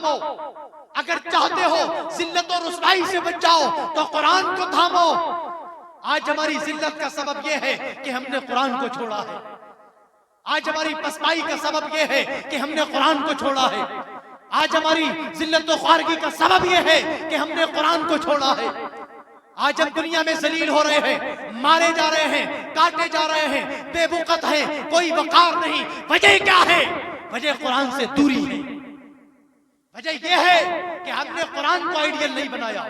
थामो। अगर चाहते हो जिल्लत और रुसवाई से बच जाओ तो कुरान को थामो। आज हमारी जिल्लत का सबब यह है कि हमने कुरान को छोड़ा है। आज हमारी पसपाई का सबब यह है कि हमने कुरान को छोड़ा है। आज हमारी जिल्लत और ख्वारगी का सबब यह है कि हमने कुरान को छोड़ा है। आज हम दुनिया में जलील हो रहे हैं, मारे जा रहे हैं, काटे जा रहे हैं, बेवकूफ हैं, कोई वकार नहीं। वजह क्या है? वजह कुरान से दूरी है। वजह यह है कि हमने कुरान को आइडियल नहीं बनाया।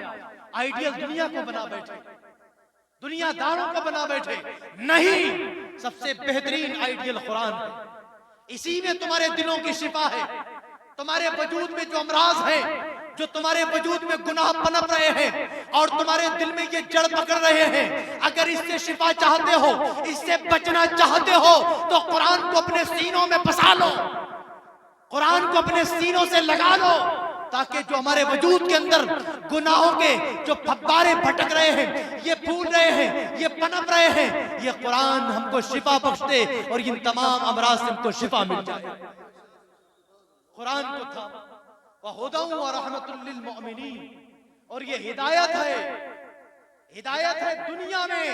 आइडियल दुनिया को बना बैठे, दुनियादारों को बना बैठे। नहीं, सबसे बेहतरीन आइडियल कुरान है। इसी में तुम्हारे दिलों की शिफा है। तुम्हारे वजूद में जो अमराज है, जो तुम्हारे वजूद में गुनाह पनप रहे हैं और तुम्हारे दिल में ये जड़ पकड़ रहे हैं, अगर इससे शिफा चाहते हो, इससे बचना चाहते हो तो कुरान को अपने सीनों में बसा लो, कुरान को अपने सीनों से लगा लो, ताकि जो हमारे वजूद के अंदर गुनाहों के जो फब्बारे भटक रहे हैं, ये फूल रहे हैं, ये पनप रहे हैं, ये कुरान हमको शिफा बख्श दे और इन तमाम अमराज से हमको शिफा मिल जाए। कुरान को था वहुदन व रहमतुल लिल मुमिनीन, और ये हिदायत है, हिदायत है दुनिया में।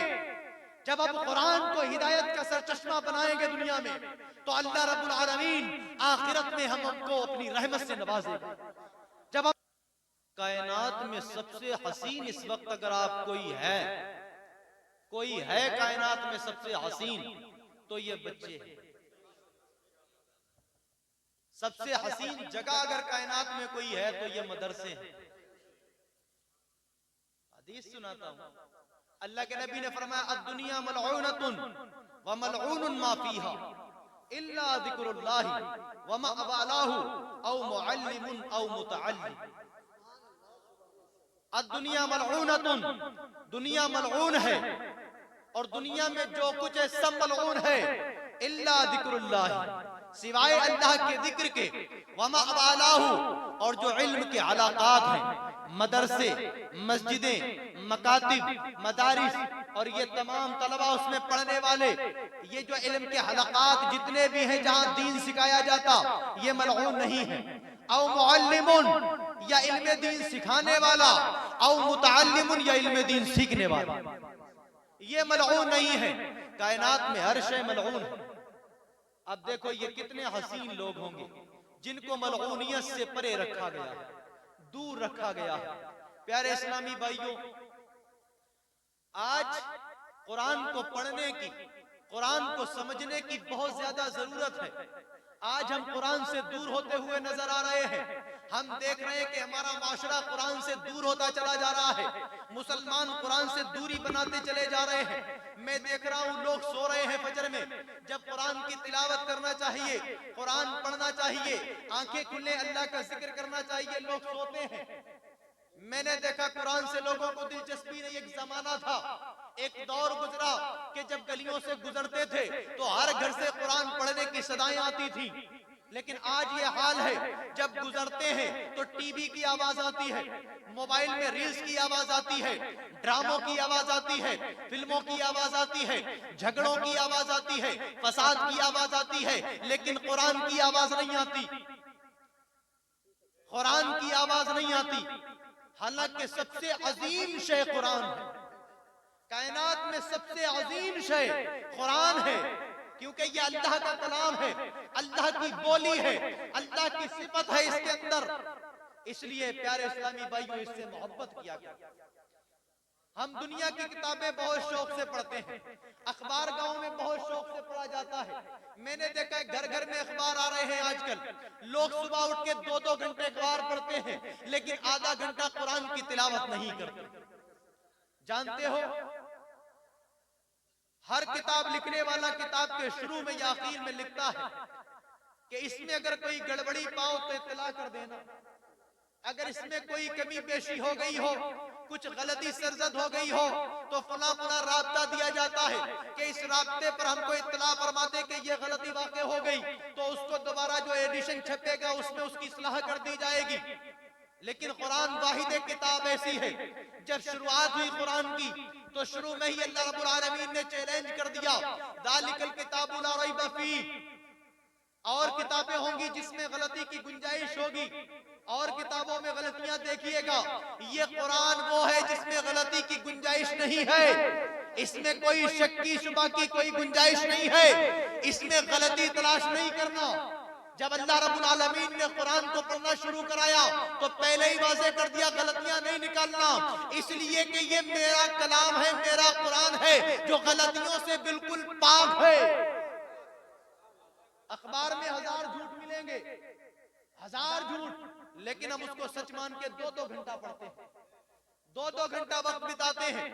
जब आप कुरान को हिदायत का सरचश्मा बनाएंगे दुनिया में, तो अल्लाह रब्बुल आलमीन आखिरत में हमको अपनी रहमत से नवाजेगा। जब आप कायनात में सबसे हसीन इस वक्त अगर आप कोई है कायनात में सबसे हसीन, तो ये बच्चे हैं। सबसे हसीन जगह अगर कायनात में कोई है तो ये मदरसे हैं। हदीस सुनाता हूं, अल्लाह के नबी ने फरमाया अद्दुनिया मलऊनतुन व मलऊनुन मा फीहा इल्ला ज़िक्रुल्लाह व मा अवालाहु औ मुअल्लिमुन औ मुतअल्लिम। अद्दुनिया मलऊनतुन, दुनिया मलऊन है, और दुनिया में जो कुछ है सब मलऊन है, इल्ला ज़िक्रुल्लाह, सिवाय अल्लाह के जिक्र के, वमा अवालाहु, और जो इल्म के अलाकात हैं, मदरसे, मस्जिदें, मकातिब, मदारिस, और ये तमाम तलबा उसमें पढ़ने वाले, ये जो इल्म के हलकात जितने भी हैं जहां दीन सिखाया जाता, ये मलऊन नहीं है। औ मुअल्लिमुन, या इल्म दीन सिखाने वाला, औ मुतअल्लिमुन, या इल्म दीन सीखने वाला, ये मलऊन नहीं है। कायनात में हर शय मलऊन है। अब देखो ये कितने हसीन लोग होंगे जिनको मलऊनियत से परे रखा गया है, दूर रखा गया है। प्यारे इस्लामी भाइयों, आज कुरान को पढ़ने की, कुरान को समझने की बहुत ज्यादा जरूरत है। आज हम कुरान से दूर होते हुए नजर आ रहे हैं। हम देख रहे हैं कि हमारा माशरा कुरान से दूर होता चला जा रहा है। मुसलमान कुरान से दूरी बनाते चले जा रहे हैं। मैं देख रहा हूँ लोग सो रहे हैं फजर में, जब कुरान की तिलावत करना चाहिए, कुरान पढ़ना चाहिए, आंखें खुले अल्लाह का जिक्र करना चाहिए, लोग सोते हैं। मैंने देखा कुरान से लोगों को दिलचस्पी नहीं। एक जमाना था, एक दौर गुजरा कि जब गलियों से गुजरते थे तो हर घर से कुरान पढ़ने की सदाएं आती थी। लेकिन आज ये हाल है, जब गुजरते हैं तो टीवी की आवाज आती है, मोबाइल में रील्स की आवाज आती है, ड्रामों की आवाज आती है, फिल्मों की आवाज आती है, झगड़ों की आवाज आती है, फसाद की आवाज आती है, लेकिन कुरान की आवाज नहीं आती। कुरान की आवाज नहीं आती। हालांकि सबसे अजीम शय कुरान है। कायनात में सबसे अजीम शय कुरान है, क्योंकि ये अल्लाह का कलाम है, अल्लाह की बोली है, अल्लाह की सिफत है इसके अंदर। इसलिए प्यारे इस्लामी भाइयों, इससे मोहब्बत किया गया। हम दुनिया की किताबें बहुत शौक से पढ़ते हैं, अखबार गांव में बहुत शौक से पढ़ा जाता है। मैंने देखा है घर घर में अखबार आ रहे हैं आजकल। लोग सुबह उठ के 2-2 घंटे अखबार पढ़ते हैं, लेकिन आधा घंटा कुरान की तिलावत नहीं करते। जानते हो, हर किताब लिखने वाला किताब के शुरू में या आखिर में लिखता है कि इसमें अगर कोई गड़बड़ी पाओ तो इत्तला कर देना, अगर इसमें कोई कमी पेशी हो गई हो, कुछ गलती सरजद हो गई हो, तो फला फला राब्ता दिया जाता है कि इस राब्ते पर हमको इत्तला फरमाते कि ये गलती वाक़ई हो गई, तो उसको दोबारा जो एडिशन छपेगा उसमें उसकी इस्लाह कर दी जाएगी। लेकिन कुरान वाहिद एक किताब ऐसी है, जब शुरुआत हुई कुरान की तो शुरू में ही अल्लाह रब्बुल आलमीन ने चैलेंज कर दिया, ज़ालिकल किताबु ला रैब फीह, और किताबें होंगी जिसमें गलती की गुंजाइश होगी, और किताबों में गलतियां देखिएगा। ये कुरान वो है जिसमें गलती की गुंजाइश नहीं है, इसमें कोई शक की शुबा की कोई गुंजाइश नहीं है, इसमें गलती तलाश नहीं करना। जब अल्लाह रब्बुल आलमीन ने कुरान को पढ़ना शुरू कराया तो पहले ही वाज़ेह कर दिया गलतियां नहीं निकालना, इसलिए कि ये मेरा कलाम है, मेरा कुरान है जो गलतियों से बिल्कुल पाक है। अखबार में 1000 झूठ मिलेंगे, 1000 झूठ, लेकिन हम उसको सच मान के 2-2 घंटा पढ़ते हैं, 2-2 घंटा वक्त बिताते हैं।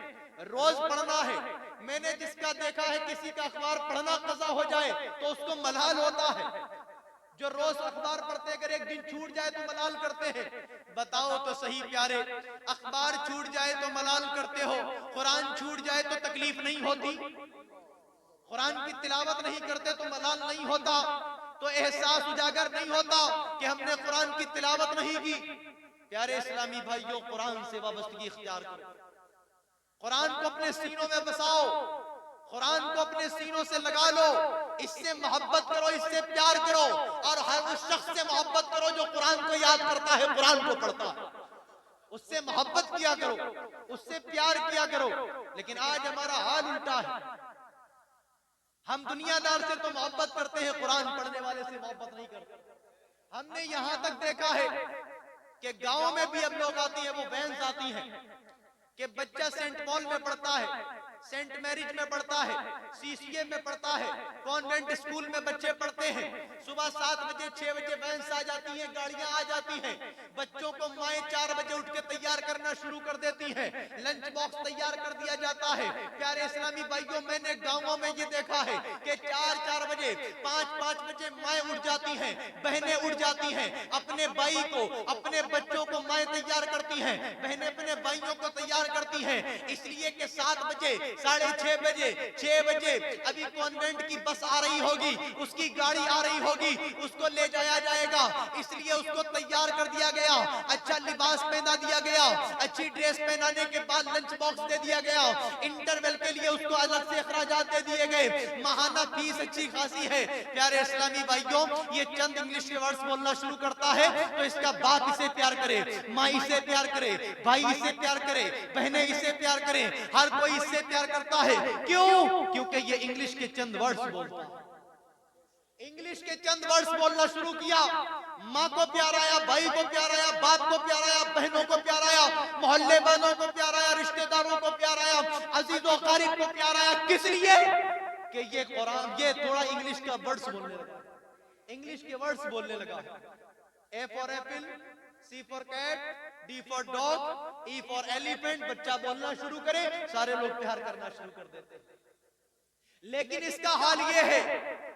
रोज पढ़ना है। मैंने जिसका देखा है किसी का अखबार पढ़ना कज़ा हो जाए तो उसको मलाल होता है। जो रोज अखबार पढ़ते अगर एक दिन छूट जाए तो मलाल करते हैं। बताओ तो सही प्यारे, अखबार छूट जाए तो मलाल करते हो, कुरान छूट जाए तो तकलीफ नहीं होती? कुरान की तिलावत नहीं करते तो मलाल नहीं होता? तो एहसास उजागर नहीं होता कि हमने कुरान की तिलावत नहीं की? प्यारे इस्लामी भाइयों, कुरान से वाबस्तगी इख्तियार करो, कुरान को अपने सीनों में बसाओ, कुरान को अपने सीनों से लगा लो, इससे मोहब्बत करो, इससे प्यार करो, और हर उस शख्स से मोहब्बत करो जो कुरान को याद करता है, कुरान को पढ़ता है, उससे मोहब्बत किया करो, उससे प्यार किया करो। लेकिन आज हमारा हाल उल्टा है, हम दुनियादार से तो मोहब्बत करते हैं, कुरान पढ़ने वाले से मोहब्बत नहीं करते। हमने यहां तक देखा है कि गांव में भी अब लोग आती है, वो वैन्स आती हैं कि बच्चा सेंट पॉल में पढ़ता है, सेंट मैरिज में पढ़ता है, सीसीए में पढ़ता है, कॉन्वेंट स्कूल में बच्चे पढ़ते हैं। सुबह 7 बजे 6 बजे वैन्स आ जाती हैं, गाड़ियां आ जाती हैं, बच्चों को माएं 4 बजे उठ के तैयार करना शुरू कर देती हैं, लंच बॉक्स तैयार कर दिया जाता है। प्यारे इस्लामी भाइयों, मैंने गांवों में ये देखा है कि 4-4 बजे 5-5 बजे माएं उठ जाती हैं, बहनें उठ जाती हैं, अपने भाई को, अपने बच्चों को माएं तैयार करती हैं, बहनें अपने भाइयों को तैयार करती हैं, इसलिए कि 7 बजे 6:30 बजे 6 बजे अभी कॉन्वेंट की बस आ रही होगी, उसकी गाड़ी आ रही होगी, उसको ले जाया जाएगा, इसलिए उसको तैयार कर दिया गया, अच्छा लिबास पहना दिया गया, अच्छी ड्रेस पहनाने के बाद लंच बॉक्स दे दिया गया, इंटरवल के लिए उसको अलग से अखराजात दे दिए गए, माहाना फीस अच्छी खासी है। प्यारे इस्लामी भाइयों, ये चंद इंग्लिश के वर्ड्स बोलना शुरू करता है तो इसका बाप इसे प्यार करे, माँ इसे प्यार करे, भाई इसे प्यार करे, बहनें इसे प्यार करें, हर कोई इससे प्यार करता है। क्यों? क्योंकि ये इंग्लिश के चंद वर्ड्स बोलता है, इंग्लिश के चंद वर्ड्स बोलना शुरू किया, माँ को प्यार आया, भाई को प्यार आया, बाप को प्यार आया, बहनों को प्यार आया, मोहल्ले वालों को प्यार आया, रिश्तेदारों को प्यार आया, अजीजों कारिब को प्यार आया। किस लिए? कि ये कुरान, ये थोड़ा इंग्लिश का वर्ड्स बोलने लगा, इंग्लिश के वर्ड्स बोलने लगा। A for apple, C for cat, D for dog, E for elephant, बच्चा बोलना शुरू करे, सारे लोग प्यार करना शुरू कर देते हैं। लेकिन इसका हाल ये है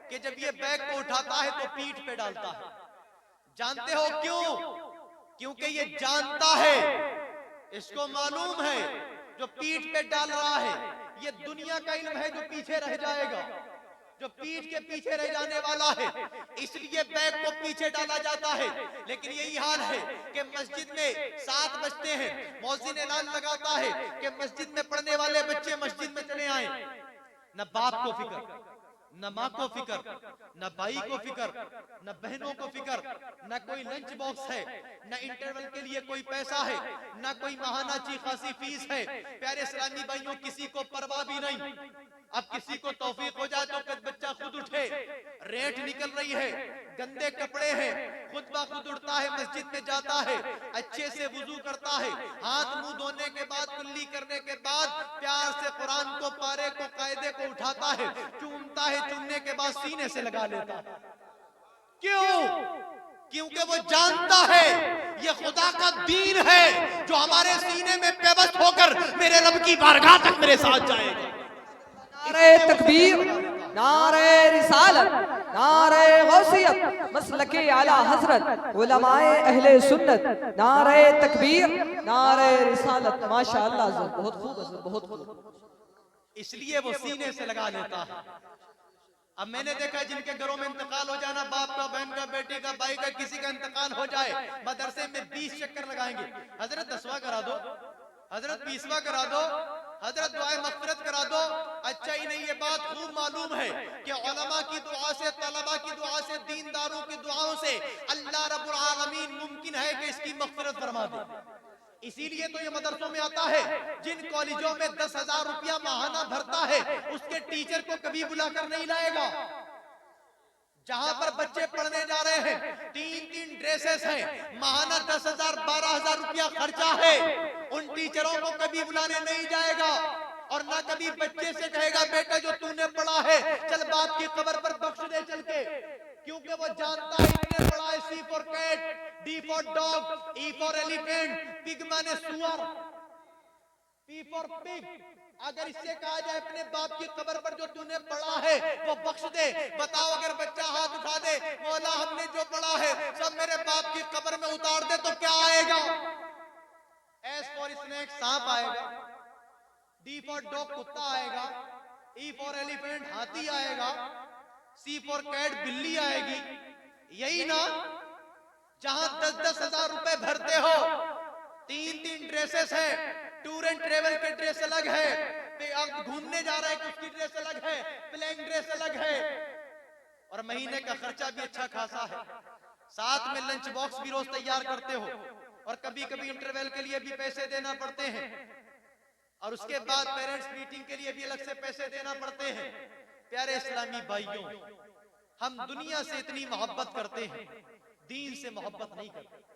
कि जब ये बैग को उठाता है तो पीठ पे डालता है। जानते हो क्यों? क्योंकि ये जानता है, इसको मालूम है जो पीठ पे डाल रहा है ये दुनिया का इल्म है जो पीछे रह जाएगा, जो पीठ के पीछे रह जाने वाला है, इसलिए बैग को पीछे डाला जाता है। लेकिन यही हाल है कि मस्जिद में 7 बजते हैं, मौज़िन ऐलान लगाता है कि मस्जिद में पढ़ने वाले बच्चे मस्जिद में चले आए। न बाप को फिक्र, न माँ को फिक्र, न भाई को फिक्र, न बहनों को फिक्र, न कोई लंच बॉक्स है, न इंटरवल के लिए कोई पैसा है, न कोई महाना ची खासी फीस है। प्यारे इस्लामी भाइयों, किसी को परवाह भी नहीं। अब किसी को तौफीक हो जाए तो बच्चा खुद उठे, रेट निकल रही है, गंदे कपड़े हैं, खुद ब खुद उठता है, मस्जिद में जाता है, अच्छे से वुजू करता है, हाथ मुंह धोने के बाद, कुल्ली करने के बाद प्यार से कुरान को, पारे को, कायदे को उठाता है, चूमता है, चूमने के बाद सीने से लगा लेता है। क्यों? क्योंकि वो जानता है ये खुदा का दीन है जो हमारे सीने में पेवस्त होकर मेरे रब की बारगाह तक मेरे साथ जाएगा। नारे तकबीर, नारे रिसालत, नारे गौसियत, मसलके आला हजरत, उलमाए अहले सुन्नत, नारे तकबीर, नारे रिसालत। माशाअल्लाह, बहुत खूब हजरत, बहुत खूब। इसलिए वो सीने से लगा लेता है। अब मैंने देखा जिनके घरों में इंतकाल हो जाना, बाप का, बहन का, बेटे का, भाई का, किसी का इंतकाल हो जाए, मदरसे में 20 चक्कर लगाएंगे, हजरत 10वां करा दो, हजरत 20वां करा दो, हजरत दुआए मग़फ़िरत करा दो। अच्छा ही नहीं, ये बात खूब मालूम है कि उलमा की दुआ से, तलबा की दुआ से, दीनदारों की दुआओं से अल्लाह रब्बुल आलमीन मुमकिन है कि इसकी मग़फ़िरत फरमा दे। इसीलिए तो ये मदरसों में आता है, जिन कॉलेजों में 10,000 रुपया माहाना भरता है उसके टीचर को कभी बुलाकर नहीं लाएगा। जहां पर बच्चे पढ़ने जा रहे हैं, 3-3 ड्रेसेस हैं, माहाना 10,000 12,000 रुपया खर्चा है, उन टीचरों को कभी बुलाने नहीं जाएगा। और ना कभी बच्चे से कहेगा बेटा जो तूने पढ़ा है चल बाप की कब्र पर बख्श दे चल के, क्योंकि वो जानता है इसने पढ़ा है C for cat, D for dog, E for elephant, pig माने सुअर, P फॉर पिग। अगर इससे कहा जाए अपने बाप की कब्र पर जो तूने पढ़ा है वो बख्श दे, बताओ अगर बच्चा हाथ उठा दे मौला हमने जो पढ़ा है सब मेरे बाप की कब्र में उतार दे, तो क्या आएगा? S फॉर स्नेक सांप आएगा, D फॉर डॉग कुत्ता आएगा, E फॉर एलिफेंट हाथी आएगा, C फॉर कैट बिल्ली आएगी। यही ना, जहां 10-10 हजार रुपए भरते हो, 3-3 ड्रेसेस है, टूर एंड ट्रेवल के ड्रेस अलग है, अब घूमने जा रहे हैं कि उसकी ड्रेस अलग है, प्लेन ड्रेस अलग है, और महीने का खर्चा भी अच्छा खासा है। साथ में लंच बॉक्स भी रोज तैयार करते हो, और कभी कभी इंटरवल के लिए भी पैसे देना पड़ते हैं, और उसके बाद पेरेंट्स मीटिंग के लिए भी अलग से पैसे देना पड़ते हैं। प्यारे इस्लामी भाइयों, हम दुनिया से इतनी मोहब्बत करते हैं, दीन से मोहब्बत नहीं करते।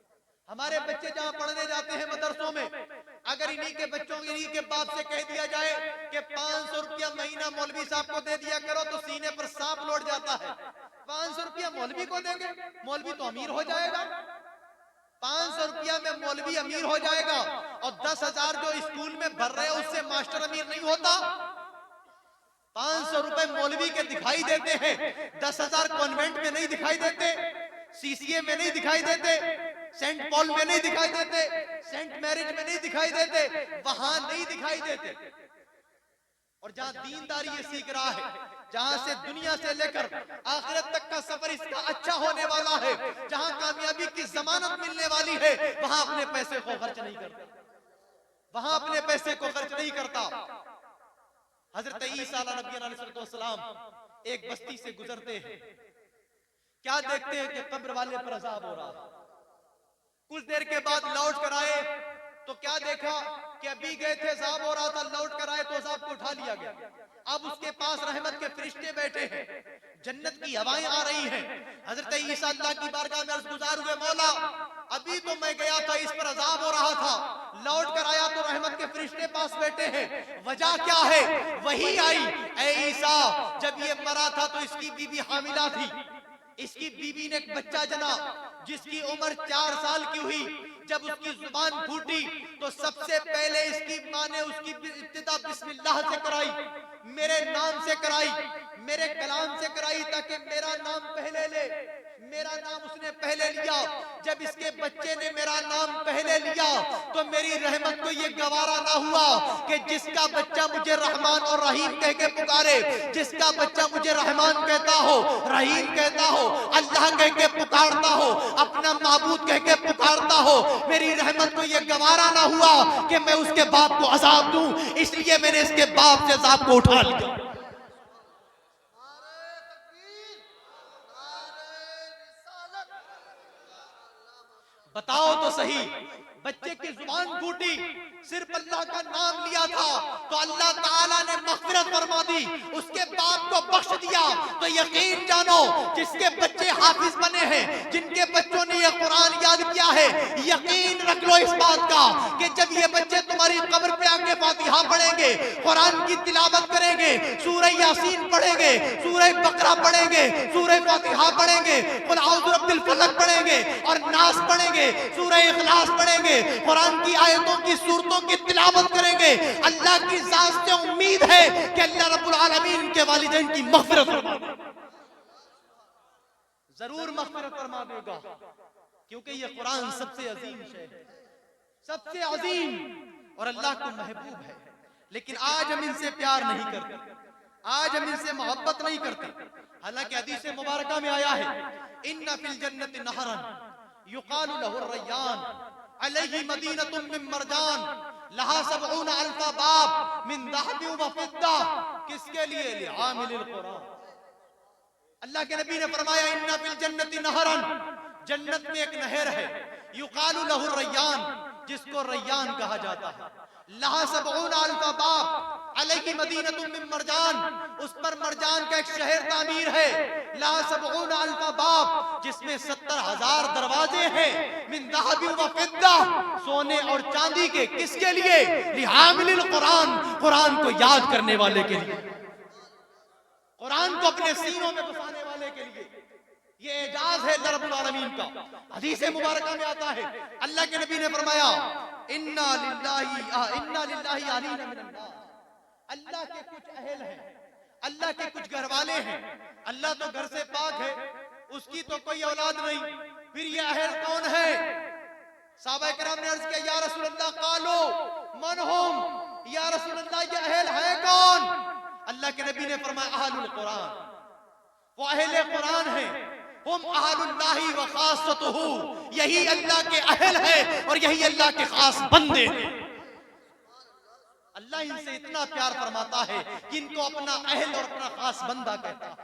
हमारे बच्चे जहां पढ़ने जाते हैं मदरसों में, अगर इन्हीं के बच्चों, इन्हीं के बाप से कह दिया जाए कि 500 रुपया महीना मौलवी साहब को दे दिया करो, तो सीने पर सांप लौट जाता है। 500 रुपया मौलवी को देंगे, मौलवी तो अमीर हो जाएगा। 500 रुपया में मौलवी अमीर हो जाएगा, और 10,000 जो स्कूल में भर रहे हैं उससे मास्टर अमीर नहीं होता। 500 रुपए मौलवी के दिखाई देते हैं, 10,000 कॉन्वेंट में नहीं दिखाई देते, CCA में नहीं दिखाई देते, सेंट पॉल में नहीं दिखाई देते, सेंट मैरिज में नहीं दिखाई देते, वहां नहीं दिखाई देते। और जहां दीनदारी ये सीख रहा है, जहां से दुनिया से लेकर आखिरत तक का सफर इसका अच्छा होने वाला है, जहां कामयाबी की जमानत मिलने वाली है, वहां अपने पैसे को खर्च नहीं करता, वहां अपने पैसे को खर्च नहीं करता। हजरत ईसा अलैहिस्सलाम एक बस्ती से गुजरते हैं, क्या देखते हैं कि कब्र वाले पर अजाब हो रहा है। कुछ देर के बाद लौट कर आए तो क्या देखा कि अभी गए थे अजाब हो रहा था, लौट कर आए तो अजाब को उठा लिया गया। अब उसके पास रहमत के फरिश्ते बैठे हैं, जन्नत की हवाएं आ रही हैं। हजरत ईसा अल्लाह की बारगाह में अर्ज़गुज़ार हुए, मौला अभी तो मैं गया था, इस पर अजाब हो रहा था, लौट कर आया तो रहमत के फरिश्ते पास बैठे हैं, वजह क्या है? वही आई, ऐ ईसा जब ये मरा था तो इसकी बीवी हामिला थी, इसकी बीवी ने एक बच्चा जना जिसकी उम्र 4 साल की हुई। जब उसकी जुबान फूटी तो सबसे पहले इसकी माँ ने उसकी इब्तिदा बिस्मिल्लाह से कराई, मेरे नाम से कराई, मेरे कलाम से कराई, ताकि मेरा नाम पहले ले। मेरा नाम उसने पहले लिया। जब इसके बच्चे ने मेरा नाम पहले लिया तो मेरी रहमत को ये गवारा ना हुआ कि जिसका बच्चा मुझे रहमान और रहीम कह के पुकारे, जिसका बच्चा मुझे रहमान कहता हो, रहीम कहता हो, अल्लाह कह के पुकारता हो, अपना माबूद कह के पुकारता हो, मेरी रहमत को ये गवारा ना हुआ कि मैं उसके बाप को अजाब दूं, इसलिए मैंने इसके बाप से अजाब को उठा लिया। बताओ तो सही, बच्चे की जुबान फूटी, सिर्फ अल्लाह का नाम लिया था तो अल्लाह ताला ने मग़फ़िरत फरमा दी, उसके बाप को बख्श दिया। तो यकीन जानो जिसके बच्चे हाफिज बने हैं, जिनके बच्चों ने ये कुरान याद किया है, यकीन रख लो इस बात का कि जब ये बच्चे तुम्हारी कब्र पे आके फातिहा पढ़ेंगे, कुरान की तिलावत करेंगे, सूरह यासीन पढ़ेंगे, सूरह बकरा पढ़ेंगे, सूरह फातिहा पढ़ेंगे, कुल औज़ु बिरब्बिल फलक पढ़ेंगे और नास पढ़ेंगे, सूरह इखलास पढ़ेंगे, कुरान की आयतों की सूरतों की तिलावत करेंगे, अल्लाह की ज़ात से उम्मीद है कि अल्लाह रब्बुल आलमीन के वालिदैन की मग़फ़िरत फरमा देगा, जरूर मग़फ़िरत फरमा देगा, क्योंकि ये कुरान सबसे अजीम शय है, सबसे अजीम और अल्लाह को महबूब है। लेकिन आज हम इनसे प्यार नहीं करते, आज हम इनसे मोहब्बत नहीं करते। हालांकि हदीस मुबारका में आया है, इन्ना फिल जन्नति नहरन युक़ालु लहु रय्यान अलैहि मदीनतुम मिन मरजान लहा सबऊन अल्फा बाब मिन दहब व फिद्दा, किसके लिए? लिआमिलिल कुरान। अल्लाह के नबी ने फरमाया इन्ना फिल जन्नति नहरन, जन्नत में एक नहर है, युकालु लहु रय्यान, जिसको रय्यान कहा जाता है। लहा सबऊन अल्फा बाब अलैहि मदीनतुम मिन मरजान, उस पर मरजान का एक शहर तामीर है। लहा सबऊन अल्फा बाब, जिसमें 70,000 दरवाजे हैं। मिन दहब व फिद्दा, सोने और चांदी के। किसके लिए? लिहामिलिल कुरान, कुरान को याद करने वाले के लिए, कुरान को अपने सीनों में बसाने वाले के लिए। ये एजाज है अल्लाह रब्बुल आलमीन का। हदीस मुबारक में आता है अल्लाह के नबी ने फरमाया इन्ना लिल्लाहि अलीना मिनन नास, अल्लाह के कुछ अहल हैं, अल्लाह के कुछ घर वाले हैं। अल्लाह तो घर से पाक है, उसकी तो कोई औलाद नहीं, फिर ये अहल कौन है? सहाबा किराम ने अर्ज किया या रसूल अल्लाह, कालो मन हुम, या रसूल अल्लाह ये अहल है कौन? अल्लाह के नबी ने फरमाया अहलुल कुरान, वो अहले कुरान है। हुम अहलुल्लाहि व खासतुहु, यही अल्लाह के अहल है और यही अल्लाह के खास बंदे हैं। अल्लाह इनसे इतना प्यार फरमाता है कि इनको अपना अहल और अपना खास बंदा कहता है,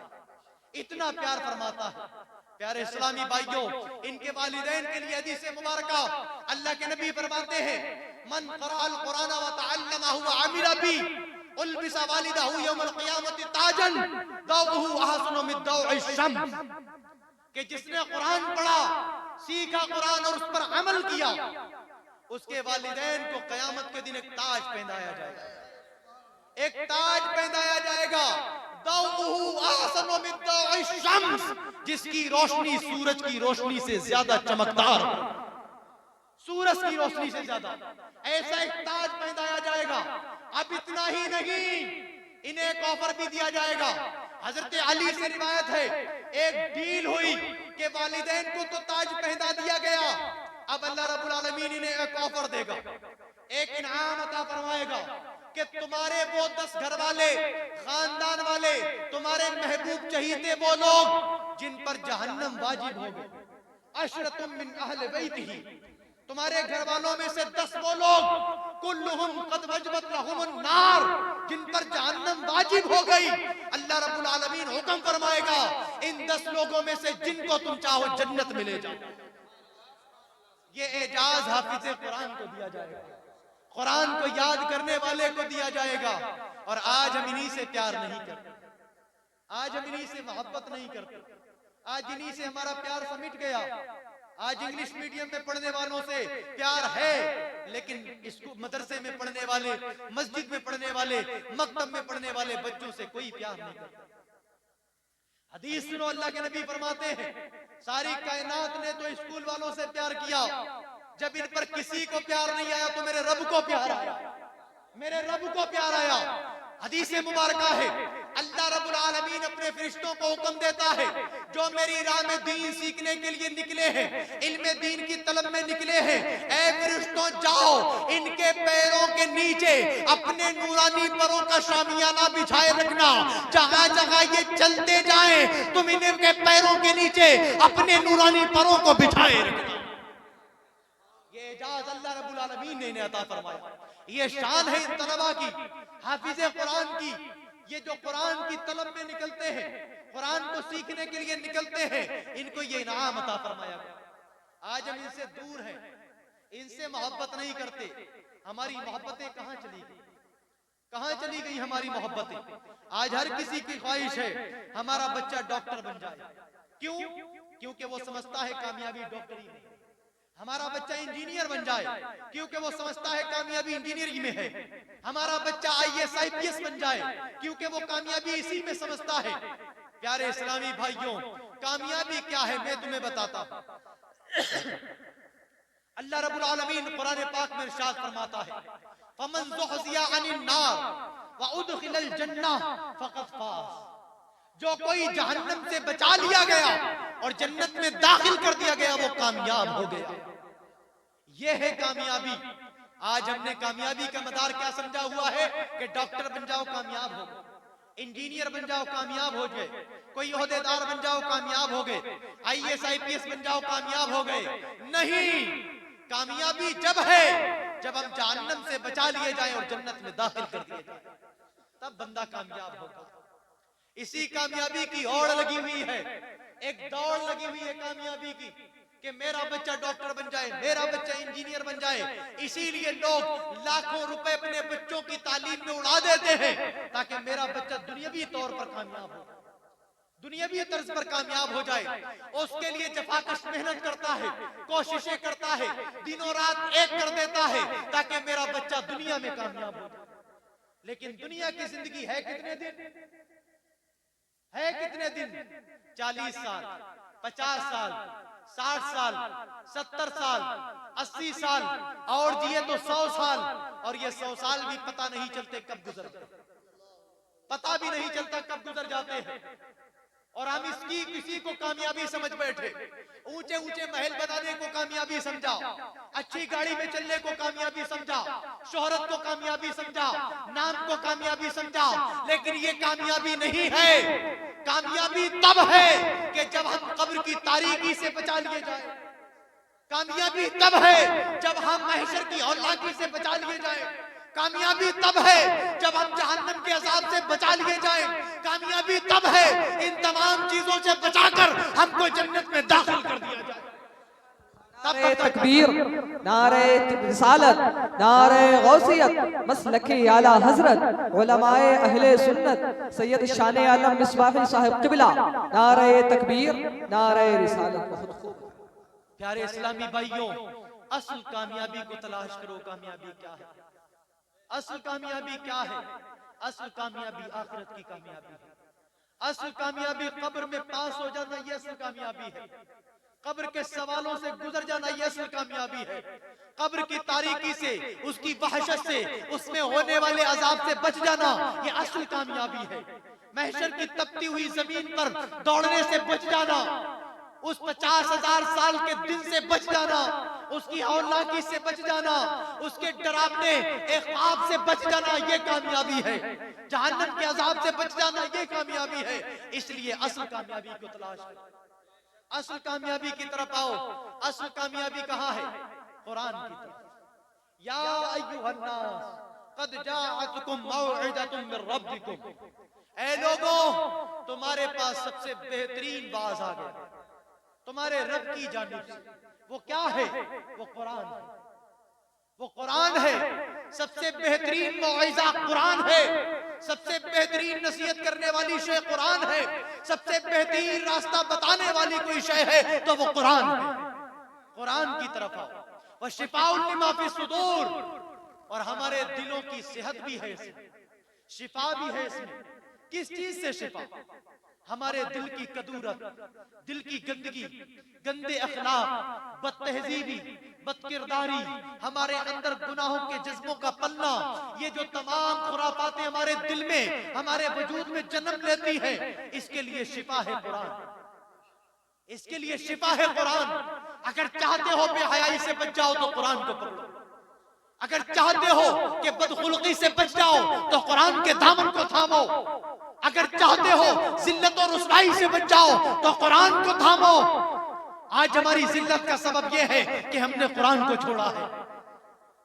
इतना प्यार फरमाता है। प्यारे इस्लामी भाइयों, इनके वालिदैन के लिए हदीस मुबारका अल्लाह के नबी फरमाते हैं मन क़राअल कुरान व तअल्लमहु व अमिला बि उल्बिसा वालिदहु यौमल क़ियामति ताजन दौहु अहसनु मिन दौइ शम्स, कि जिसने कुरान पढ़ा, सीखा कुरान और उस पर अमल किया, उसके वालिदैन को कयामत के दिन एक ताज पहनाया जाएगा, एक ताज पहनाया जाएगा। दौहु अहसनु मिन दौइ शम्स, जिसकी रोशनी सूरज की रोशनी से ज्यादा चमकदार हो, सूरज की रोशनी से ज्यादा। ऐसा एक ताज पहनाया जाएगा। अब इतना ही नहीं, इन्हें एक ऑफर भी दिया जाएगा। हजरत अली से रिवायत है एक डील हुई कि वालिदैन को तो ताज पहना दिया गया, अब अल्लाह रब्बुल आलमीन इन्हें एक ऑफर देगा, एक इनाम अता फरमाएगा कि तुम्हारे वो 10 घर वाले, खानदान वाले, तुम्हारे महबूब चहीते वो लोग जिन पर जहन्नम वाजिब हो गई, अशरतुम मिन अहले बैतिही, तुम्हारे घर वालों में से 10 वो लोग कुल्लुहुम कद वजबत लहुमुन नार, जिन पर जहन्नम वाजिब हो गई। अल्लाह रब्बुल आलमीन हुक्म फरमाएगा इन 10 लोगों में से जिनको तुम चाहो जन्नत में ले जाओ। ये एजाज हाफिज कुरान को दिया जाएगा, कुरान को याद करने वाले को दिया जाएगा। और आज हम इन्हीं से प्यार नहीं करते, आज हम इन्हीं से मोहब्बत नहीं करते, आज इन्हीं से हमारा प्यार समिट गया। आज इंग्लिश मीडियम में पढ़ने वालों से प्यार है, लेकिन इसको मदरसे में पढ़ने वाले, मस्जिद में पढ़ने वाले, मकतब में पढ़ने वाले बच्चों से कोई प्यार नहीं करता। हदीस सुनो, अल्लाह के नबी फरमाते हैं सारी कायनात ने तो स्कूल वालों से प्यार किया, जब इन पर किसी को प्यार नहीं आया तो मेरे रब को प्यार आया, मेरे रब को प्यार आया। हदीस मुबारका है अल्लाह रब्बुल आलमीन अपने फरिश्तों को हुक्म देता है जो मेरी राह में दीन सीखने के लिए निकले हैं, इल्म दीन की तलब में निकले हैं, ऐ फरिश्तों जाओ इनके पैरों के नीचे अपने नूरानी परों का शामियाना बिछाए रखना, जहां जहां ये चलते जाएं तुम इनके पैरों के नीचे अपने नूरानी परों को बिछाए रखना। ये इजाज़त अल्लाह रब्बुल आलमीन ने इन्हें अता फरमाया। ये शान है इन तलबा की, हाफिज़े कुरान की, ये जो कुरान की तलब में निकलते हैं, कुरान को सीखने के लिए निकलते हैं, इनको ये इनाम अता फरमाया गया। आज हम इनसे दूर हैं, इनसे मोहब्बत नहीं करते। हमारी मोहब्बतें कहाँ चली गई, कहाँ चली गई हमारी मोहब्बतें? आज हर किसी की ख्वाहिश है हमारा बच्चा डॉक्टर बन जाए। क्यों? क्योंकि वो समझता है कामयाबी डॉक्टरी में। हमारा बच्चा इंजीनियर बन जाए क्योंकि वो समझता है कामयाबी इंजीनियरिंग में है। हमारा बच्चा IAS IPS बन जाए क्योंकि वो कामयाबी इसी में समझता है। प्यारे इस्लामी भाइयों, कामयाबी क्या है मैं तुम्हें बताता हूं। अल्लाह रब्बुल आलमीन कुरान पाक में इरशाद फरमाता है फमन ज़ुहज़िया अनिन नार व उदखिलल जन्नह फ़क़द फ़ाज़, जो कोई जहन्नम से बचा लिया गया और जन्नत में दाखिल कर दिया गया वो कामयाब हो गया। ये है कामयाबी। आज हमने कामयाबी का मदार क्या समझा हुआ है कि डॉक्टर बन जाओ कामयाब हो गए, इंजीनियर बन जाओ कामयाब हो गए, कोई ओहदेदार बन जाओ कामयाब हो गए, IAS IPS बन जाओ कामयाब हो गए। नहीं, कामयाबी जब है जब हम जहन्नम से बचा लिए जाएं और जन्नत में दाखिल कर दिए जाएं, तब बंदा कामयाब होगा। इसी कामयाबी की ओड़ लगी हुई है, एक दौड़ लगी हुई है कामयाबी की कि मेरा बच्चा डॉक्टर बन जाए, मेरा बच्चा इंजीनियर बन जाए। इसीलिए लोग लाखों रुपए अपने बच्चों की तालीम में उड़ा देते हैं ताकि मेरा बच्चा दुनियावी तौर पर कामयाब हो, दुनियावी तर्ज पर कामयाब हो जाए। उसके लिए जफाकश मेहनत करता है, कोशिशें करता है, दिनों रात एक कर देता है ताकि मेरा बच्चा दुनिया में कामयाब हो जाए। लेकिन दुनिया की जिंदगी है कितने दिन? है कितने दिन? 40 साल, 50 साल, 60 साल, 70 साल, 80 साल और जिए तो 100 साल। और ये 100 साल भी पता नहीं चलते कब गुजर जाते, पता भी नहीं चलता कब गुजर जाते हैं। और हम इसकी किसी को कामयाबी समझ बैठे, ऊंचे ऊंचे महल बनाने को कामयाबी समझा, अच्छी गाड़ी में चलने को कामयाबी समझा, शोहरत को कामयाबी समझा, नाम को कामयाबी समझा। लेकिन ये कामयाबी नहीं है। कामयाबी तब है कि जब हम कब्र की तारीकी से बचा लिए जाए। कामयाबी तब है जब हम महशर की औलाकी से बचा लिए जाए। कामयाबी तब है जब हम जहन्नम के अजाब से बचा लिए जाएं। कामयाबी तब है इन तमाम चीजों से बचाकर हमको जन्नत में दाखिल कर दिया जाए। नारे तकबीर, नारे रिसालत, नारे गौसियत, मसलके आला हजरत, उलमाए अहले सुन्नत, सैयद शान आलम मिसबाही साहिब किबला, नारे तकबीर, नारे रिसालत। प्यारे इस्लामी भाइयों, असल कामयाबी को तलाश करो। कामयाबी क्या है? असल कामयाबी क्या है? असल कामयाबी आखिरत की कामयाबी है। असल कामयाबी कब्र में पास हो जाना, ये असल कामयाबी है। कब्र के सवालों से गुजर जाना, ये असल कामयाबी है। कब्र की तारीकी से, उसकी वहशत से, उसमें होने वाले अजाब से बच जाना, ये असल कामयाबी है। महशर की तपती हुई जमीन पर दौड़ने से बच जाना, उस 50,000 साल के दिन से बच जाना, उसकी औलाकी से बच जाना, उसके डरावने एक ख्वाब से बच जाना, ये कामयाबी है। जहन्नम के अजाब से बच जाना, ये कामयाबी है। इसलिए असल कामयाबी को तलाश करो, असल कामयाबी की तरफ आओ। असल कामयाबी कहाँ है? कुरान की तरफ। या अय्युहन्नास क़द जाअतकुम मौइज़तुम मिर रब्बिकुम, ऐ लोगों, तुम्हारे पास सबसे बेहतरीन बाज आ गया तुम्हारे रब की जानिब से। वो क्या है? वो कुरान है। वो कुरान है। सबसे बेहतरीन मौइज़ा कुरान है। सबसे बेहतरीन नसीहत करने वाली शय कुरान है। सबसे बेहतरीन रास्ता बताने वाली कोई शय है तो वो कुरान है। कुरान की तरफ आओ। वह शिफाउल लिमा फी सुदूर, और हमारे दिलों की सेहत भी है इसमें, शिफा भी है इसमें। किस चीज से शिफा? हमारे दिल की कदूरत, दिल की गंदगी, गंदे अखलाक, बदतहजीबी, बदकिरदारी, हमारे अंदर गुनाहों के जज्बों का पलना, ये जो तमाम खुराफातें हमारे दिल में, हमारे वजूद में जन्म लेती है, इसके लिए शिफा है कुरान। इसके लिए शिफा है कुरान। अगर चाहते हो बेहयाई से बच जाओ तो कुरान को पढ़ो। अगर चाहते हो कि बदखुल्की से बच जाओ तो कुरान के दामन को थामो। अगर चाहते हो जिल्लत और रुसवाई से बच जाओ तो कुरान को थामो। आज हमारी जिल्लत का सबब यह है कि हमने कुरान को छोड़ा है।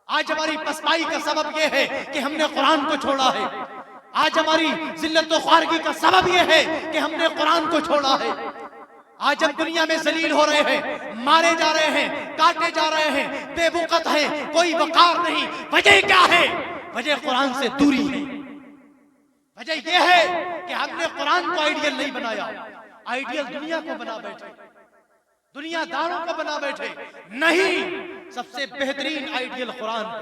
आज हमारी पसपाई का सबब यह है कि हमने कुरान को छोड़ा है। आज हमारी जिल्लत और ख्वारगी का सबब यह है कि हमने कुरान को छोड़ा है। आज हम दुनिया में जलील हो रहे हैं, मारे जा रहे हैं, काटे जा रहे हैं, बेवकूफ हैं, कोई वकार नहीं। वजह क्या है? वजह कुरान से दूरी है। वजह यह है कि हमने कुरान को आइडियल नहीं बनाया। आइडियल दुनिया को बना बैठे, दुनियादारों को बना बैठे। नहीं, सबसे बेहतरीन आइडियल कुरान है।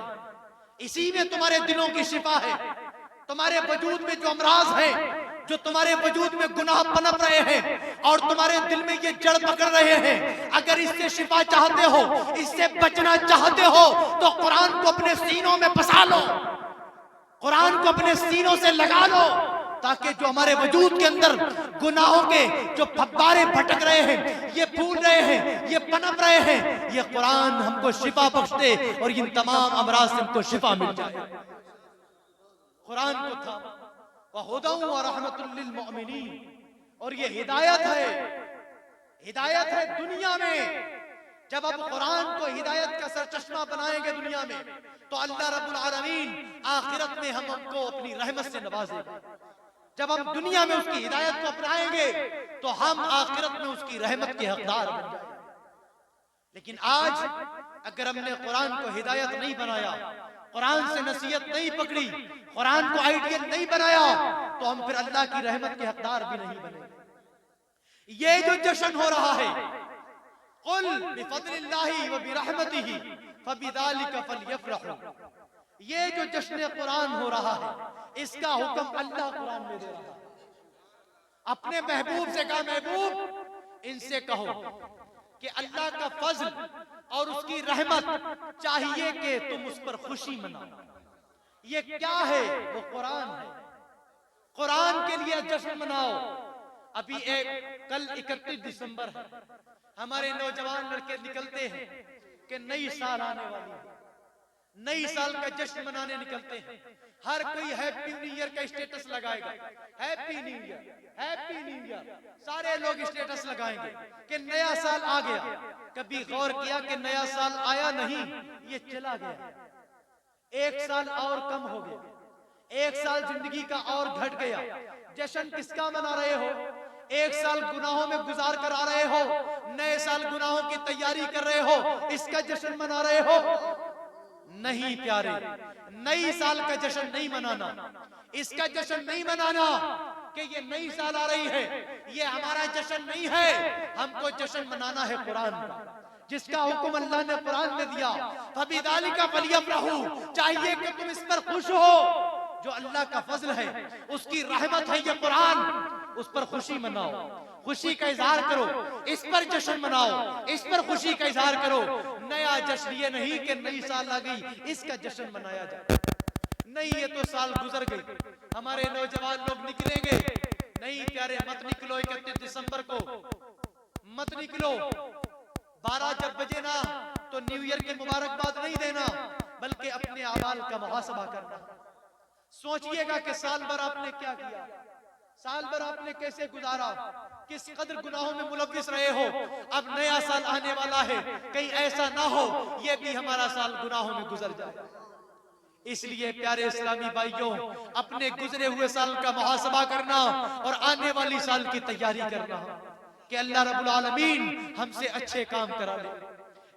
इसी में तुम्हारे दिलों की शिफा है। तुम्हारे वजूद में जो अमराज है, जो तुम्हारे वजूद में गुनाह पनप रहे हैं और तुम्हारे दिल में ये जड़ पकड़ रहे हैं, अगर इससे शिफा चाहते हो, इससे बचना चाहते हो तो कुरान को अपने सीनों में बसा लो, कुरान को अपने सीनों से लगा लो, ताकि जो हमारे वजूद के अंदर गुनाहों के जो फब्बारे भटक रहे हैं, ये फूल रहे हैं, ये पनप रहे हैं, ये कुरान हमको शिफा बख्श दे और इन तमाम अमराज से हमको शिफा मिल जाए। कुरान को था वहुदन व रहमतुल लिल मुमिनीन, और ये हिदायत है। हिदायत है दुनिया में। जब आप कुरान को हिदायत का सरचश्मा बनाएंगे दुनिया में, तो अल्लाह रब्बुल आलमीन आखिरत में हमको अपनी रहमत से नवाजेगा। जब हम दुनिया में उसकी हिदायत को अपनाएंगे तो हम आखिरत में उसकी रहमत के हकदार बन जाएंगे। लेकिन आज अगर हमने कुरान को हिदायत नहीं बनाया, कुरान से नसीहत नहीं पकड़ी, कुरान को आइडियल नहीं बनाया, तो हम फिर अल्लाह की रहमत के हकदार भी नहीं बने। ये जो जश्न हो रहा है, कुल बिफज़लिल्लाहि व बिरहमतिही फबिज़ालिका फलयफ़रहू, ये जो जश्न कुरान हो रहा है, इसका हुक्म अल्लाह कुरान में दे रहा है। अपने महबूब से कहा, महबूब इनसे कहो कि अल्लाह का फजल और उसकी रहमत चाहिए कि तुम उस पर खुशी मनाओ। ये क्या है? वो कुरान है। कुरान के लिए जश्न मनाओ। अभी कल 31 दिसंबर है, हमारे नौजवान लड़के निकलते हैं कि नई साल आने वाली है, नई साल का जश्न मनाने निकलते हैं। हर कोई हैप्पी न्यू ईयर का स्टेटस लगाएगा, happy new year, happy new year, सारे लोग स्टेटस लगाएंगे कि नया साल आ गया। कभी गौर किया कि नया साल आया नहीं, ये चला गया। एक साल और कम हो गया, एक साल जिंदगी का और घट गया। जश्न किसका मना रहे हो? एक साल गुनाहों में गुजार कर आ रहे हो, नए साल गुनाहों की तैयारी कर रहे हो, इसका जश्न मना रहे हो? नहीं प्यारे, नई साल का जश्न नहीं मनाना, इसका जश्न नहीं मनाना कि ये नई साल आ रही है, ये हमारा जश्न नहीं है। हमको जश्न मनाना है कुरान का, जिसका हुक्म अल्लाह ने कुरान में दिया। फबिज़ालिका फलयफ़रहू, चाहिए कि तुम इस पर खुश हो। जो अल्लाह का फजल है, उसकी रहमत है ये कुरान, उस पर खुशी मनाओ, खुशी का इजहार करो, इस पर जश्न मनाओ, इस पर खुशी का इजहार करो। नया जश्न ये नहीं कि नई साल आ गई इसका जश्न मनाया जाए। नहीं, ये तो साल गुजर गई। हमारे नौजवान लोग निकलेंगे, नहीं प्यारे मत निकलो 31 दिसंबर को, मत निकलो। 12 जब बजे ना तो न्यू ईयर की मुबारकबाद नहीं देना, बल्कि अपने अमाल का मुहासबा करना। सोचिएगा कि साल भर आपने क्या किया, साल भर आपने कैसे गुजारा, किस कदर गुनाहों में मुलव्विस रहे हो। अब नया साल आने वाला है, कहीं ऐसा ना हो ये भी हमारा साल गुनाहों में गुजर जाए। इसलिए प्यारे इस्लामी भाइयों, अपने गुजरे हुए साल का मुहासबा करना और आने वाली साल की तैयारी करना कि अल्लाह रब्बुल आलमीन हमसे अच्छे काम करा ले,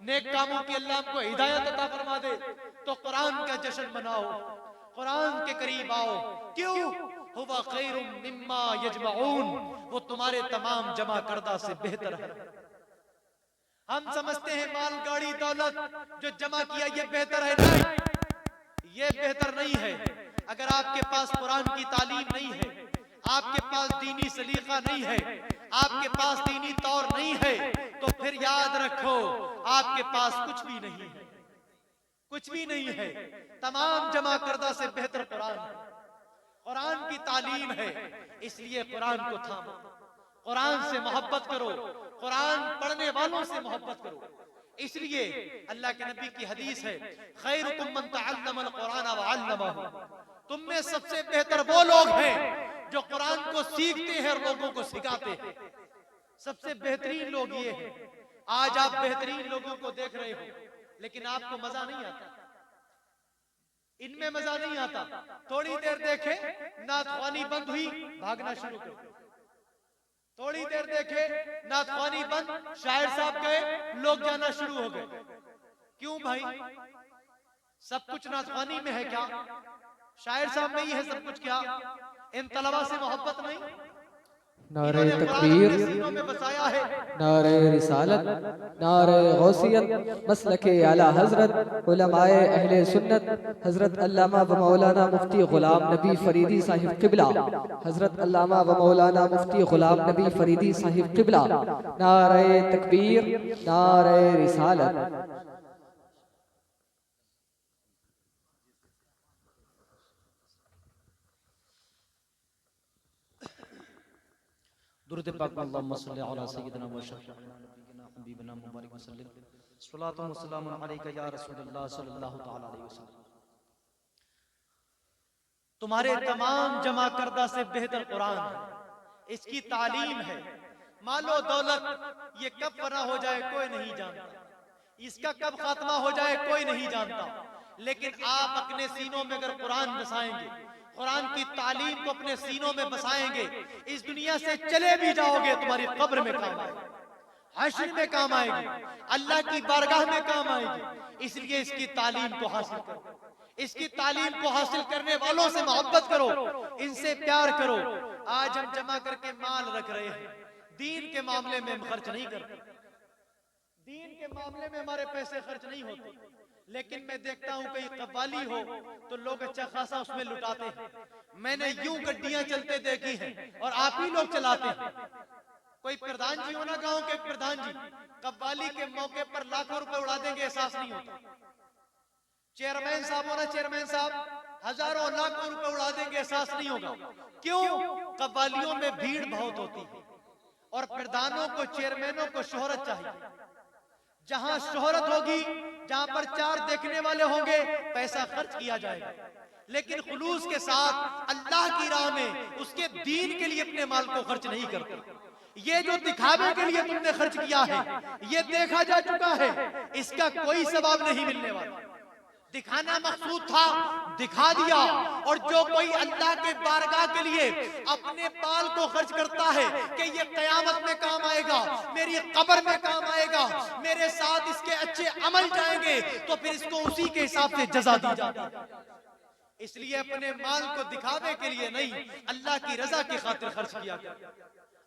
नेक कामों की अल्लाह हमको हिदायत अता फरमा दे। तो कुरान का जश्न मनाओ, कुरान के करीब आओ। क्यों? हुवा खैरुम मिम्मा यजमऊन, वो तुम्हारे तमाम जमा करदा से बेहतर है। हम समझते हैं माल गाड़ी दौलत जो जमा किया ये बेहतर है, नहीं, ये बेहतर नहीं है। अगर आपके पास कुरान की तालीम नहीं है, आपके पास दीनी सलीका नहीं है, आपके पास दीनी तौर नहीं है, तो फिर याद रखो आपके पास कुछ भी नहीं है, कुछ भी नहीं है। तमाम जमा करदा से बेहतर कुरान है, कुरान की तालीम है। इसलिए कुरान को थामो, कुरान से मोहब्बत करो, कुरान पढ़ने वालों से मोहब्बत करो। इसलिए अल्लाह के नबी की हदीस है, खैरुकुम मन तअल्लमल कुरान व अल्लमहु, तुम में सबसे बेहतर वो लोग हैं जो कुरान को सीखते हैं और लोगों को सिखाते हैं। सबसे बेहतरीन लोग ये हैं। आज आप बेहतरीन लोगों को देख रहे हो, लेकिन आपको मजा नहीं आता, इनमें मजा नहीं आता। थोड़ी देर देखे नातख्वानी बंद हुई, भागना शुरू कर दिया। थोड़ी देर देखे नातख्वानी बंद, शायर साहब गए, लोग जाना शुरू हो गए। क्यों भाई? सब कुछ नातख्वानी में है क्या? शायर साहब में ही है सब कुछ क्या? इन तलबा से मोहब्बत नहीं? नारे तकबीर, नारे रिसालत, नारे गौसियत, मसलके आला हजरत, उलमाए अहले सुन्नत, हजरत अल्लामा व मौलाना मुफ्ती गुलाम नबी फरीदी साहिब किबला, हजरत अल्लामा व मौलाना मुफ्ती गुलाम नबी फरीदी साहिब किबला। नारे तकबीर, नारे रिसालत। दुरूद पाक अल्लाहुम्मा सल्लि अला सय्यिदिना व शफीइना हबीबिना मुबारक वसल्लम, सल्लल्लाहु व सल्लम अलैका या रसूलल्लाह सल्लल्लाहु तआला अलैहि वसल्लम। तुम्हारे तमाम जमा करदा से बेहतर कुरान है, इसकी तालीम है। मालो दौलत ये कब फना हो जाए कोई नहीं जानता, इसका कब खात्मा हो जाए कोई नहीं जानता। लेकिन आप अपने सीनों में अगर कुरान बसाएंगे, कुरान की तालीम को अपने सीनों में बसाएंगे, इस दुनिया से चले भी जाओगे तुम्हारी कब्र में काम आएगी, हश्र में काम आएगी, अल्लाह की बारगाह में काम आएगी। इसलिए इसकी तालीम को हासिल करो, इसकी तालीम को हासिल करने वालों से मोहब्बत करो, इनसे प्यार करो। आज हम जमा करके माल रख रहे हैं, दीन के मामले में हम खर्च नहीं करते, दीन के मामले में हमारे पैसे खर्च नहीं होते। लेकिन मैं देखता हूं कहीं कव्वाली हो तो लोग अच्छा खासा उसमें लुटाते हैं। मैंने यूं गड्डियां चलते देखी हैं और आप ही लोग चलाते हैं। कोई प्रधान जी हो ना, गांव के प्रधान जी, कव्वाली के मौके पर लाखों रुपए उड़ा देंगे, एहसास नहीं होता। चेयरमैन साहब हो ना, चेयरमैन साहब हजारों लाखों रुपए उड़ा देंगे, एहसास नहीं होगा। क्यों? कव्वालियों में भीड़ बहुत होती है और प्रधानों को, चेयरमैनों को शोहरत चाहिए। जहां शोहरत होगी, जहां पर चार देखने वाले होंगे, पैसा खर्च किया जाएगा। लेकिन खुलूस के साथ अल्लाह की राह में, उसके दीन के लिए अपने माल को खर्च नहीं करते। ये जो दिखावे के लिए तुमने खर्च किया है, ये देखा जा चुका है, इसका कोई सवाब नहीं मिलने वाला। दिखाना मकसूद था, दिखा दिया। और जो कोई अल्लाह के बारगाह के लिए अपने बाल को खर्च करता है कि ये कयामत में काम आएगा, मेरी कब्र में काम आएगा, मेरे साथ इसके अच्छे अमल जाएंगे, तो फिर इसको उसी के हिसाब से जजा दी जाती है। इसलिए अपने माल को दिखावे के लिए नहीं, अल्लाह की रजा की खातिर खर्च किया करो,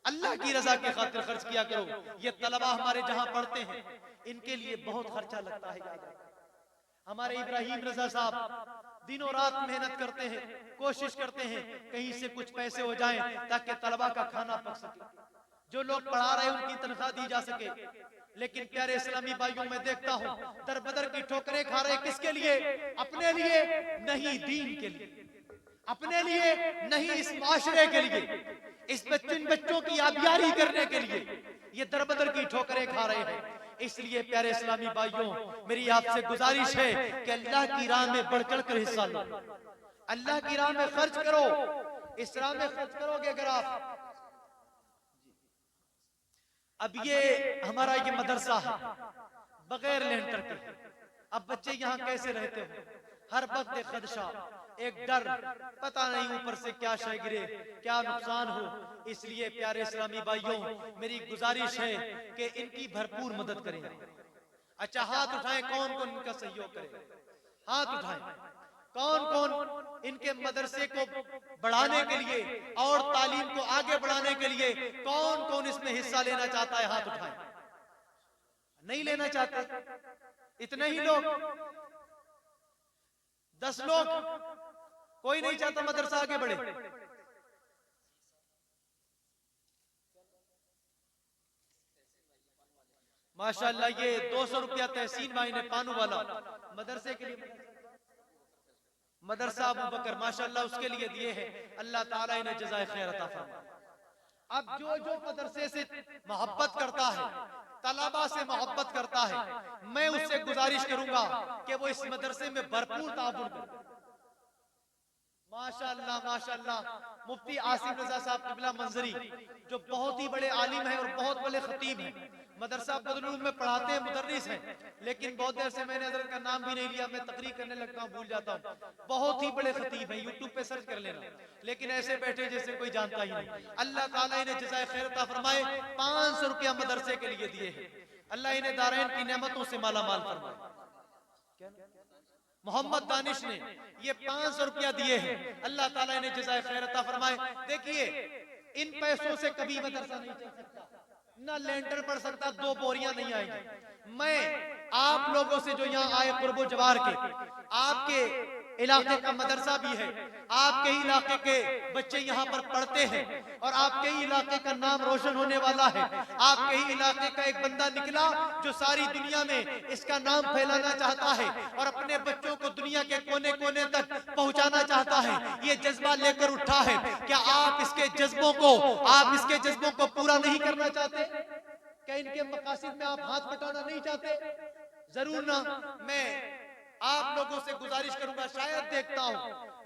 अल्लाह की रजा की खातिर खर्च किया करो। ये तलबा हमारे जहां पढ़ते हैं, इनके लिए बहुत खर्चा लगता है। हमारे इब्राहिम रजा साहब दिनों रात मेहनत करते हैं, कोशिश करते हैं कहीं से कुछ पैसे हो जाएं ताकि तलबा का खाना पक सके, जो लोग पढ़ा रहे हैं उनकी तनख्वाह दी जा सके। लेकिन प्यारे इस्लामी भाइयों, मैं देखता हूं दर बदर की ठोकरें खा रहे, किसके लिए? अपने लिए नहीं, दीन के लिए। अपने लिए नहीं, इस माशरे के लिए, इस बच्चों की आबियारी करने के लिए ये दर बदर की ठोकरें खा रहे हैं। इसलिए प्यारे इस्लामी भाइयों, मेरी आपसे गुजारिश है कि अल्लाह की राह में बढ़ चढ़ कर हिस्सा लो, अल्लाह की राह में खर्च करो। इस राह में खर्च करोगे अगर आप, अब ये हमारा ये मदरसा है बगैर लेंटर के, अब बच्चे यहाँ कैसे रहते हो? हर वक्त एक खदशा, एक डर, पता नहीं ऊपर से क्या शय गिरे, क्या नुकसान हो। इसलिए प्यारे इस्लामी भाइयों, मेरी गुजारिश है कि इनकी भरपूर मदद करें। अच्छा, हाथ उठाएं कौन कौन इनका सहयोग करे, हाथ उठाएं कौन कौन इनके मदरसे को बढ़ाने के लिए और तालीम को आगे बढ़ाने के लिए कौन कौन इसमें हिस्सा लेना चाहता है? हाथ उठाएं। नहीं लेना चाहते? इतने ही लोग, 10 लोग, कोई नहीं चाहता मदरसा आगे बढ़े? माशाअल्लाह, ये 200 रुपया तहसीन भाई ने पानू वाला मदरसे के लिए, मदरसा अबू बकर माशाअल्लाह उसके लिए दिए हैं। अल्लाह ताला इन्हें जज़ाए खैर अता फरमाए। अब जो मदरसे से मोहब्बत करता है, तलबा से मोहब्बत करता है, मैं उससे गुजारिश करूंगा कि वो इस मदरसे में भरपूर ताउन करे। माशाअल्लाह माशाअल्लाह, मुफ्ती आसिफ रजा साहब क़िबला मंजरी, जो बहुत ही बड़े आलिम हैं और बहुत बड़े खतीब हैं, मदरसा बदलून में पढ़ाते हैं, मुदर्रिस हैं। लेकिन बहुत देर से मैंने हज़रत का नाम भी नहीं लिया, मैं तकरीर करने लगता हूँ भूल जाता हूँ। बहुत ही बड़े खतीब हैं, यूट्यूब पे सर्च कर लेना। लेकिन ऐसे बैठे जैसे कोई जानता ही नहीं। अल्लाह ताला इन्हें जज़ाए खैर अता फरमाए। 500 रुपया मदरसे के लिए दिए हैं। अल्लाह इन्हें दारैन की नेमतों से माला माल फरमाए। मोहम्मद दानिश ने ये 500 रुपया दिए हैं। अल्लाह ताला इन्हें जज़ाए खैर अता फरमाए। देखिए, इन पैसों से कभी मदरसा नहीं चल सकता, ना लेंटर पड़ सकता, 2 बोरियां नहीं आएंगी। मैं आप लोगों से जो यहाँ आए कुर्बो जवार के, आपके इलाके का मदरसा भी है, आपके ही इलाके के बच्चे यहाँ पर पढ़ते हैं और आपके ही इलाके का नाम रोशन होने वाला है। आपके ही इलाके का एक बंदा निकला जो सारी दुनिया में इसका नाम फैलाना चाहता है और अपने बच्चों को दुनिया के कोने कोने तक पहुंचाना चाहता है। ये जज्बा लेकर उठा है। क्या आप इसके जज्बों को पूरा नहीं करना चाहते? क्या इनके मकासद में आप हाथ बटाना नहीं चाहते? जरूर ना। मैं आप लोगों से गुजारिश करूंगा, शायद देखता हूं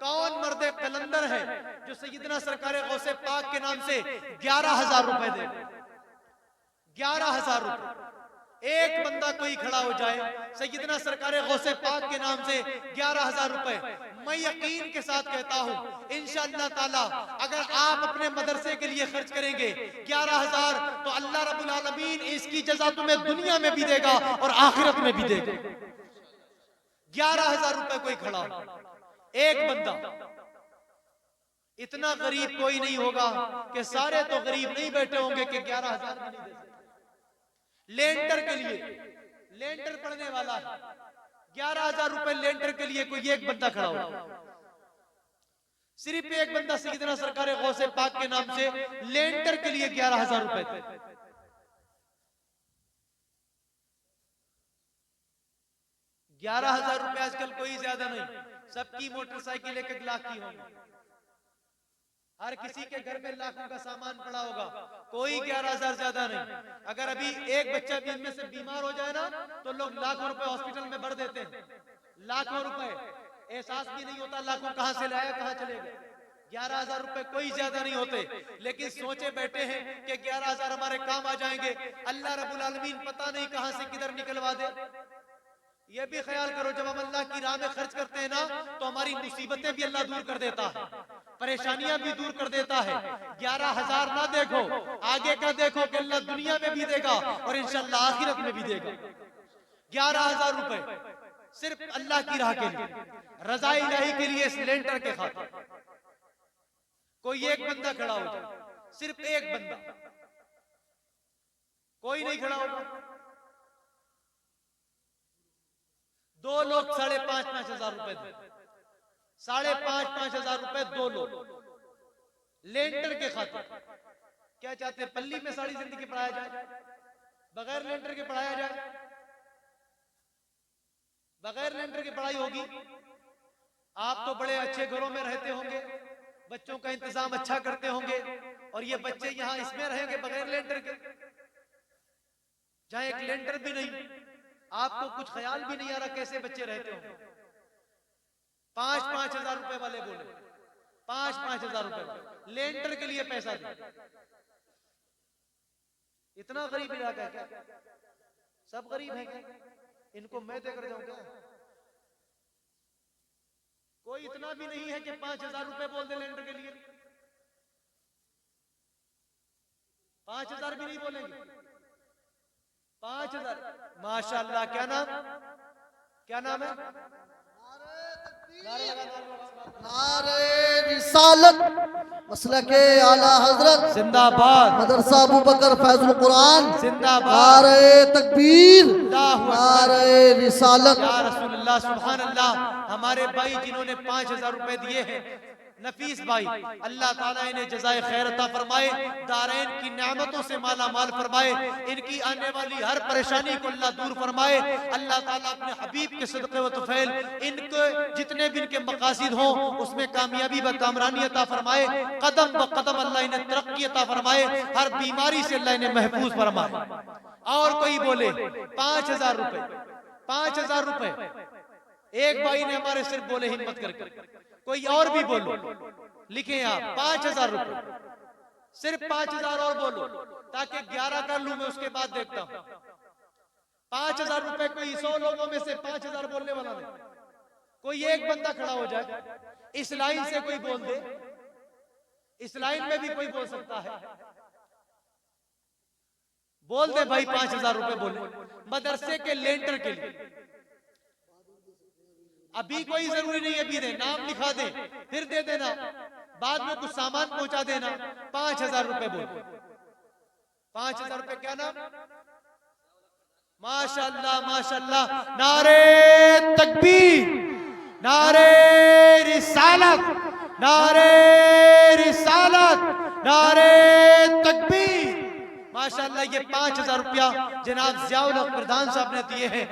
कौन मर्दे कलंदर है जो सैयदना सरकार गौसे पाक के नाम से 11,000 रुपए दे, 11,000 रुपए। एक बंदा कोई खड़ा हो जाए सैयदना सरकार गौसे पाक के नाम से 11,000 रुपए, मैं यकीन के साथ कहता हूं इंशाअल्लाह ताला अगर आप अपने मदरसे के लिए खर्च करेंगे 11,000 तो अल्लाह रब्बुल आलमीन इसकी जज़ा तुम्हें दुनिया में भी देगा और आखिरत में भी देगा। 11,000 रुपए कोई खड़ा हो, एक बंदा। इतना गरीब कोई नहीं होगा कि सारे तो गरीब नहीं बैठे होंगे कि 11,000 नहीं दे सकते। लेंटर के लिए, लेंटर पड़ने वाला है, 11,000 रुपए लेंटर के लिए कोई एक बंदा खड़ा हो, सिर्फ एक बंदा सैयदना सरकार गौसे पाक के नाम से लेंटर के लिए 11,000 रुपए थे। 11,000 रुपए आजकल कोई ज्यादा नहीं, सबकी मोटरसाइकिल 1-1 लाख की होगी, हर किसी के घर में लाखों का सामान पड़ा होगा, कोई 11,000 ज्यादा नहीं। अगर अभी एक बच्चा भी इनमें से बीमार हो जाए ना तो लोग लाखों रुपए हॉस्पिटल में भर देते हैं, लाखों रुपए, एहसास भी नहीं होता लाखों कहां से लाया कहां चले गए। 11,000 रुपए कोई ज्यादा नहीं होते, लेकिन सोचे बैठे हैं कि 11,000 हमारे काम आ जाएंगे, अल्लाह रब्बुल आलमीन पता नहीं कहां से किधर निकलवा दे। ये भी ख्याल करो जब हम अल्लाह की राह में खर्च करते हैं ना तो हमारी मुसीबतें भी अल्लाह दूर कर देता है, परेशानियां भी दूर कर देता है। 11,000 ना देखो, आगे का देखो कि अल्लाह दुनिया में भी देगा और इंशाअल्लाह आखिरत में भी देगा। 11,000 रुपए सिर्फ अल्लाह की राह के लिए, रज़ा इलाही के लिए, सिलेंडर के खातिर। कोई एक बंदा खड़ा होगा, सिर्फ एक बंदा, कोई नहीं खड़ा होगा। 2 लोग 5,500 हजार रुपए थे, 5,500 रुपए 2 लोग लेंटर के खातिर। क्या चाहते हैं पल्ली में सारी जिंदगी पढ़ाया जाए, बगैर लेंटर के पढ़ाया जाए? बगैर लेंटर की पढ़ाई होगी? आप तो बड़े अच्छे घरों में रहते होंगे, बच्चों का इंतजाम अच्छा करते होंगे, और ये बच्चे यहाँ इसमें रहेंगे बगैर लेंटर के, जहां एक लेंटर भी नहीं। आपको कुछ ख्याल भी नहीं आ रहा कैसे बच्चे रहते होंगे। 5,500 हजार रुपए वाले बोले, 5,500 रुपए लेंटर के लिए पैसा दे। इतना गरीब इलाका है क्या? सब गरीब है क्या? इनको मैं देकर जाऊं क्या? कोई इतना भी नहीं है कि 5,000 रुपए बोल दे लेंटर के लिए। 5,000 भी नहीं बोलेंगे, 5,000। माशाअल्लाह। क्या नाम, क्या नाम है? नारे रिसालत मसलके आला हजरत जिंदाबाद, मदरसा अबू बकर फैजुल कुरान जिंदाबाद, नारे तकबीर, नारे रिसालत। या रसूलुल्लाह, सुभान अल्लाह। हमारे भाई जिन्होंने 5,000 रुपए दिए हैं, नफीस भाई, अल्लाह ताला इन्हें जज़ाए खैर अता फरमाए, दारैन की नेमतों से माला माल फरमाए, इनकी आने वाली हर परेशानी को अल्लाह दूर फरमाए। अल्लाह ताला अपने हबीब के सदक़े व तुफैल इनके जितने भी इनके मकासिद हों उसमें कामयाबी व कामरानी अता फरमाए, कदम ब कदम अल्लाह इन्हें तरक्की अता फरमाए, हर बीमारी से अल्लाह इन्हें महफूज फरमाए। और कोई बोले 5,000 रुपए, 5,000 रुपए एक भाई ने हमारे सिर्फ बोले हिम्मत करके, कोई और भी बोलो, लिखे आप 5,000 रुपए, सिर्फ 5,000 और बोलो ताकि 11 कर लूं मैं, उसके बाद देखता हूं। 5,000 रुपए कोई 100 लोगों में से 5,000 बोलने वाला नहीं, कोई एक बंदा खड़ा हो जाए, इस लाइन से कोई बोल दे, इस लाइन में भी कोई बोल सकता है, बोल दे भाई 5,000 रुपए बोले मदरसे के लेंटर के लिए। अभी कोई जरूरी नहीं है, अभी दे, नाम लिखा दे, फिर दे देना, बाद में कुछ सामान पहुंचा देना। 5,000 रुपए बोल, 5,000 रुपए। क्या नाम? माशाअल्लाह, माशाअल्लाह। नारे तकबीर, नारे रिसालत, नारे रिसालत, नारे तकबीर। माशाअल्लाह। ये 5,000 रुपया जनाब ज़ियाउल हक प्रधान साहब ने दिए हैं।